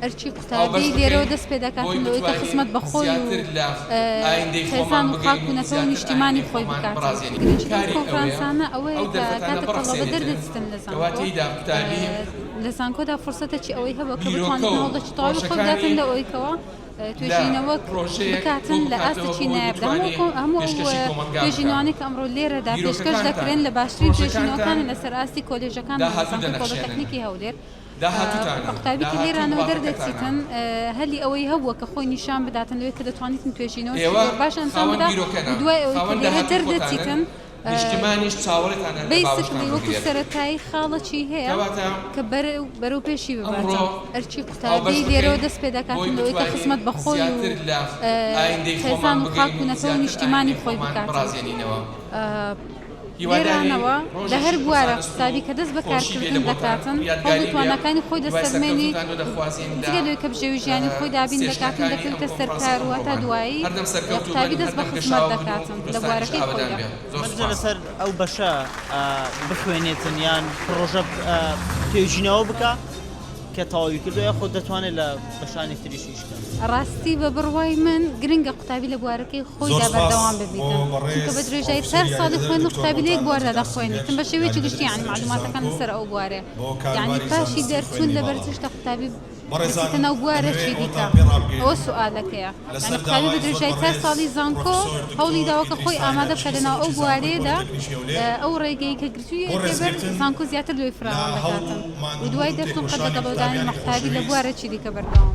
ئەرچی قوتابی لێرەوە دەست پێ دەکاتن لەوەی کە خزمەت بەخۆی و خێزان و خاک و نەتەوە نیشتیمانی خۆی بکاتن. گرنگترین کۆنفرانسانە ئەوەیە کە کاتێک تەڵەبە دەردەچێتن لە زانکۆدا فرسەتێکی ئەوەی هەبوو کە بتوانن هەوڵێکی تەواوی خۆی بداتن لەوەی کەوە توێژینەوە بکاتن لە ئاستێکی نایابدا. هەموو توێژینەوەی کە ئەمڕۆ لێرەدا پێشکەش دەکرێن لە باشترین توێژینەوەکان لەسەر ئاستی کۆلێژەکان زانکۆی پۆلیتەکنیکی هەولێر. قوتابی کە لێرانەوە دەردەچێتن هەلی ئەوەی هەبووە کە خۆی نیشان بداتن لەوەی کە دەتوانیتن توێژینەوە باش ئەنجام بدا دوای ئەوەی کە لێرە دەردەچێتن بەیسکلی وەکو سەرەتایی خاڵەکی هەیە کە بەرەو پێشی بباتەوە. ئەرچی قوتابی لێرەوە دەست پێ دەکاتن لەوەی کە خزمەت بەخۆی و خێزان و خاک و نەتەوە نیشتیمانی خۆی بکاتن. لێرانەوە لە هەر بوارە قوتابی کە دەست بەکارکردن دەکاتن هەوڵی توانەکانی خۆی دەستەرمێنی جگە لەوەی کە بژێوی ژیانی خۆی دابین دەکاتن دەکەوێتە سەرکار و هەتا دوایی قوتابی دەست بە خزمەت دەکاتن لە بوارەکەی خۆیدا. لەسەر ئەو بەشە بخوێنێتن یان پرۆژە توێژینەوە بکە کە تەواوی کردووە خۆ دەتوانێت لە بەشانی تریشی بکات. ڕاستی بە بڕوای من گرنگە قوتابی لە بوارەکەی خۆیدا بەردەوام ببیتن چونکە بە درێژایی سەر ساڵی خوێندن قوتابی لە یەک بواردا دەخوێنیتن بە شێوەیەکی گشتی یعنی معلوماتەکان لەسەر ئەو بوارێ یعنی پاشی دەرچوون لە بەرزشتە قوتابی بچیتە بوارێکی دیکە. ئەوە سوالەکەیە یعنی قوتابی بە درێژایی سەر ساڵی زانکۆ هەوڵی داوە کە خۆی ئامادە بکات لەناو ئەو بوارەیەدا ئەو ڕێگەی کە گرتوویە لێبەر زانکۆ زیاتر لێی فراوان دەکاتن و دوای دەستون قەت دەگەڵۆدانی قوتابی لە بوارێکی دیکە بەردەوام.